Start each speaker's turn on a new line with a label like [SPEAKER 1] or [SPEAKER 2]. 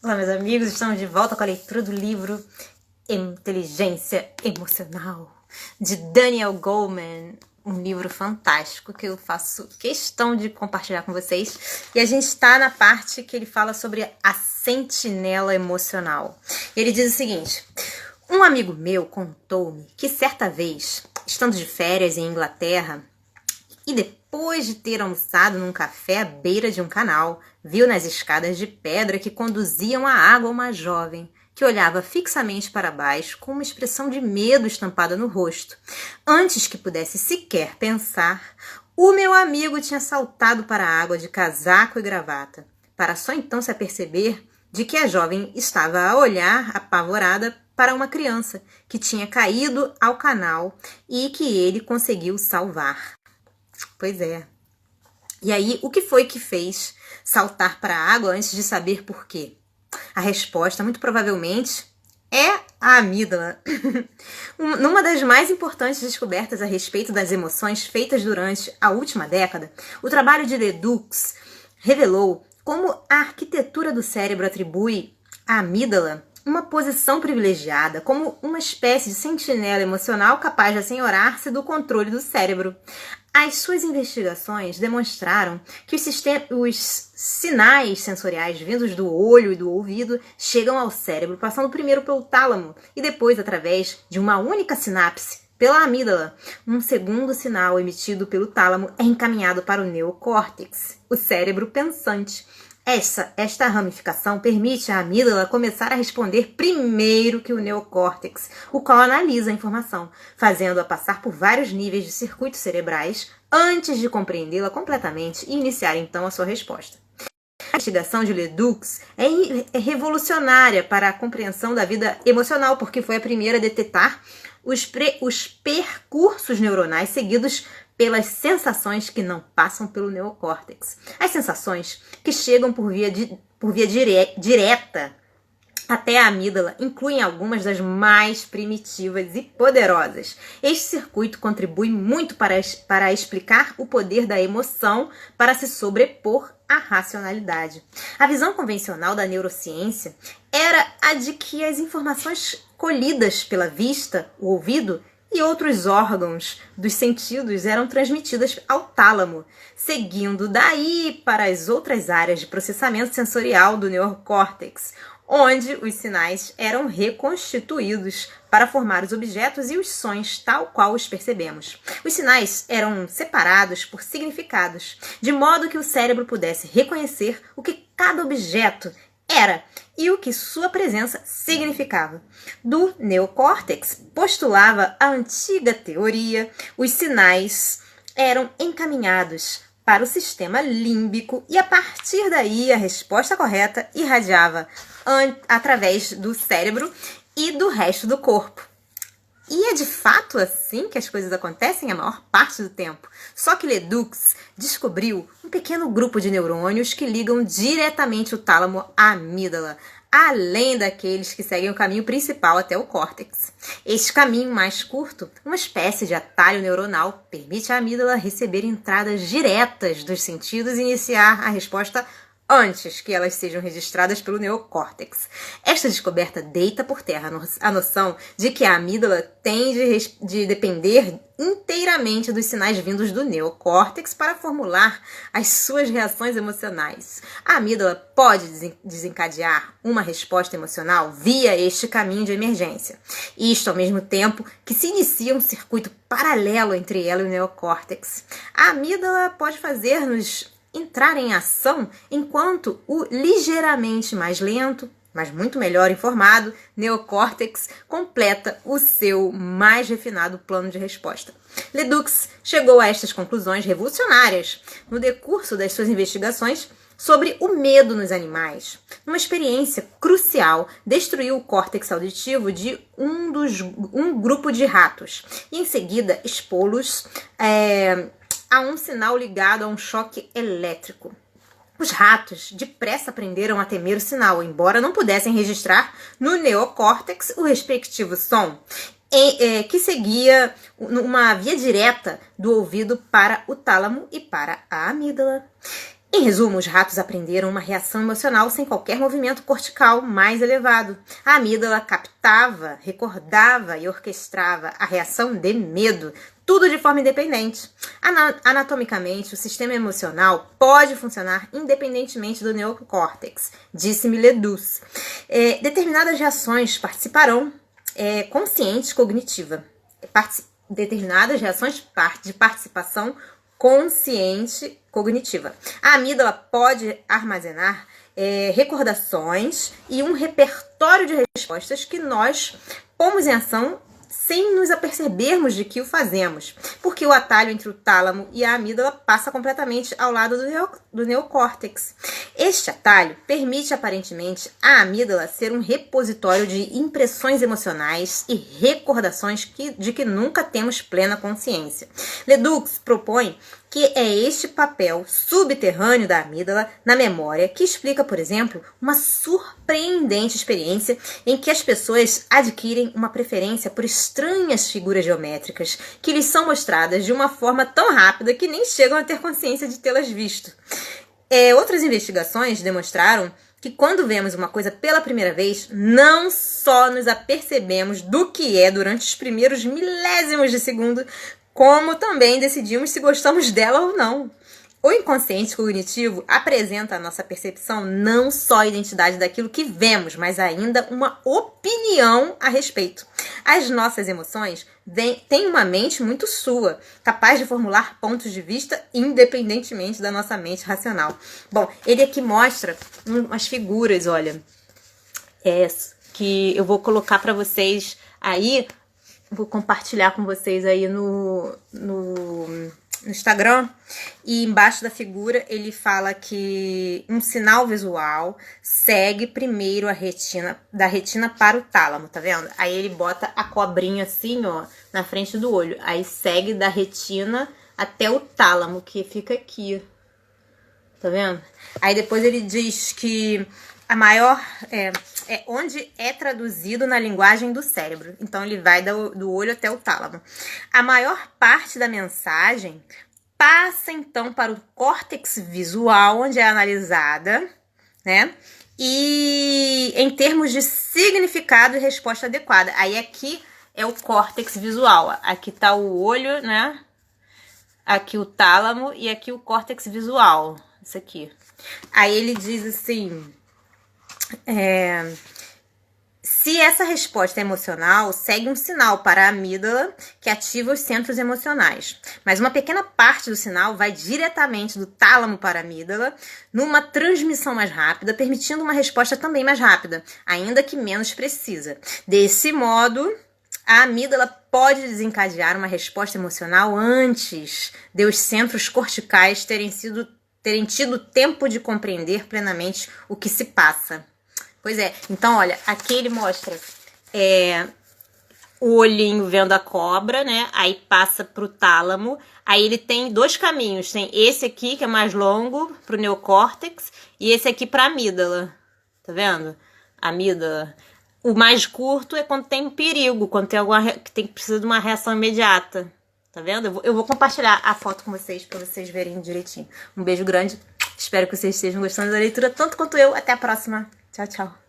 [SPEAKER 1] Olá, meus amigos, estamos de volta com a leitura do livro Inteligência Emocional, de Daniel Goleman, um livro fantástico que eu faço questão de compartilhar com vocês. E a gente está na parte que ele fala sobre a sentinela emocional. Ele diz o seguinte: um amigo meu contou-me que certa vez, estando de férias em Inglaterra, e depois de ter almoçado num café à beira de um canal, viu nas escadas de pedra que conduziam à água uma jovem, que olhava fixamente para baixo com uma expressão de medo estampada no rosto. Antes que pudesse sequer pensar, o meu amigo tinha saltado para a água de casaco e gravata, para só então se aperceber de que a jovem estava a olhar apavorada para uma criança que tinha caído ao canal e que ele conseguiu salvar. Pois é. E aí, o que foi que fez saltar para a água antes de saber por quê? A resposta, muito provavelmente, é a amígdala. Numa das mais importantes descobertas a respeito das emoções feitas durante a última década, o trabalho de Ledoux revelou como a arquitetura do cérebro atribui à amígdala uma posição privilegiada, como uma espécie de sentinela emocional capaz de assenhorar-se do controle do cérebro. As suas investigações demonstraram que os sinais sensoriais vindos do olho e do ouvido chegam ao cérebro, passando primeiro pelo tálamo e depois, através de uma única sinapse, pela amígdala. Um segundo sinal emitido pelo tálamo é encaminhado para o neocórtex, o cérebro pensante. Esta ramificação permite à amígdala começar a responder primeiro que o neocórtex, o qual analisa a informação, fazendo-a passar por vários níveis de circuitos cerebrais antes de compreendê-la completamente e iniciar então a sua resposta. A investigação de Ledoux é revolucionária para a compreensão da vida emocional, porque foi a primeira a detectar os percursos neuronais seguidos pelas sensações que não passam pelo neocórtex. As sensações que chegam por via direta até a amígdala incluem algumas das mais primitivas e poderosas. Este circuito contribui muito para explicar o poder da emoção para se sobrepor à racionalidade. A visão convencional da neurociência era a de que as informações colhidas pela vista, o ouvido e outros órgãos dos sentidos eram transmitidas ao tálamo, seguindo daí para as outras áreas de processamento sensorial do neocórtex, onde os sinais eram reconstituídos para formar os objetos e os sons tal qual os percebemos. Os sinais eram separados por significados, de modo que o cérebro pudesse reconhecer o que cada objeto era e o que sua presença significava. Do neocórtex, postulava a antiga teoria, os sinais eram encaminhados para o sistema límbico e a partir daí a resposta correta irradiava através do cérebro e do resto do corpo. E é de fato assim que as coisas acontecem a maior parte do tempo. Só que Ledoux descobriu um pequeno grupo de neurônios que ligam diretamente o tálamo à amígdala, além daqueles que seguem o caminho principal até o córtex. Este caminho mais curto, uma espécie de atalho neuronal, permite à amígdala receber entradas diretas dos sentidos e iniciar a resposta antes que elas sejam registradas pelo neocórtex. Esta descoberta deita por terra a noção de que a amígdala tem de depender inteiramente dos sinais vindos do neocórtex para formular as suas reações emocionais. A amígdala pode desencadear uma resposta emocional via este caminho de emergência. Isto ao mesmo tempo que se inicia um circuito paralelo entre ela e o neocórtex. A amígdala pode fazer-nos entrar em ação enquanto o ligeiramente mais lento, mas muito melhor informado, neocórtex completa o seu mais refinado plano de resposta. Ledoux chegou a estas conclusões revolucionárias no decurso das suas investigações sobre o medo nos animais. Numa experiência crucial, destruiu o córtex auditivo de um grupo de ratos e em seguida expô-los a um sinal ligado a um choque elétrico. Os ratos depressa aprenderam a temer o sinal, embora não pudessem registrar no neocórtex o respectivo som, que seguia uma via direta do ouvido para o tálamo e para a amígdala. Em resumo, os ratos aprenderam uma reação emocional sem qualquer movimento cortical mais elevado. A amígdala captava, recordava e orquestrava a reação de medo, tudo de forma independente. Anatomicamente, o sistema emocional pode funcionar independentemente do neocórtex, disse-me Ledus. Determinadas reações participarão consciente cognitiva. Determinadas reações de participação consciente cognitiva. A amígdala pode armazenar recordações e um repertório de respostas que nós pomos em ação sem nos apercebermos de que o fazemos, porque o atalho entre o tálamo e a amígdala passa completamente ao lado do neocórtex. Este atalho permite, aparentemente, à amígdala ser um repositório de impressões emocionais e recordações de que nunca temos plena consciência. Ledoux propõe que é este papel subterrâneo da amígdala na memória que explica, por exemplo, uma surpreendente experiência em que as pessoas adquirem uma preferência por estranhas figuras geométricas que lhes são mostradas de uma forma tão rápida que nem chegam a ter consciência de tê-las visto. Outras investigações demonstraram que quando vemos uma coisa pela primeira vez, não só nos apercebemos do que é durante os primeiros milésimos de segundo, como também decidimos se gostamos dela ou não. O inconsciente cognitivo apresenta à nossa percepção não só a identidade daquilo que vemos, mas ainda uma opinião a respeito. As nossas emoções têm uma mente muito sua, capaz de formular pontos de vista independentemente da nossa mente racional. Bom, ele aqui mostra umas figuras, olha, que eu vou colocar para vocês aí. Vou compartilhar com vocês aí no Instagram. E embaixo da figura ele fala que um sinal visual segue primeiro da retina para o tálamo, tá vendo? Aí ele bota a cobrinha assim, ó, na frente do olho. Aí segue da retina até o tálamo, que fica aqui. Tá vendo? Aí depois ele diz que a maior onde é traduzido na linguagem do cérebro. Então, ele vai do olho até o tálamo. A maior parte da mensagem passa, então, para o córtex visual, onde é analisada, né? E em termos de significado e resposta adequada. Aí, aqui é o córtex visual. Aqui tá o olho, né? Aqui o tálamo e aqui o córtex visual. Isso aqui. Aí, ele diz assim... se essa resposta é emocional, segue um sinal para a amígdala que ativa os centros emocionais. Mas uma pequena parte do sinal vai diretamente do tálamo para a amígdala, numa transmissão mais rápida, permitindo uma resposta também mais rápida, ainda que menos precisa. Desse modo, a amígdala pode desencadear uma resposta emocional antes de os centros corticais terem tido tempo de compreender plenamente o que se passa. Pois é, então olha, aqui ele mostra o olhinho vendo a cobra, né? Aí passa pro tálamo, aí ele tem dois caminhos, tem esse aqui que é mais longo pro neocórtex e esse aqui pra amígdala, tá vendo? Amígdala. O mais curto é quando tem um perigo, quando tem que precisa de uma reação imediata, tá vendo? Eu vou compartilhar a foto com vocês pra vocês verem direitinho. Um beijo grande, espero que vocês estejam gostando da leitura tanto quanto eu. Até a próxima. Tchau, tchau.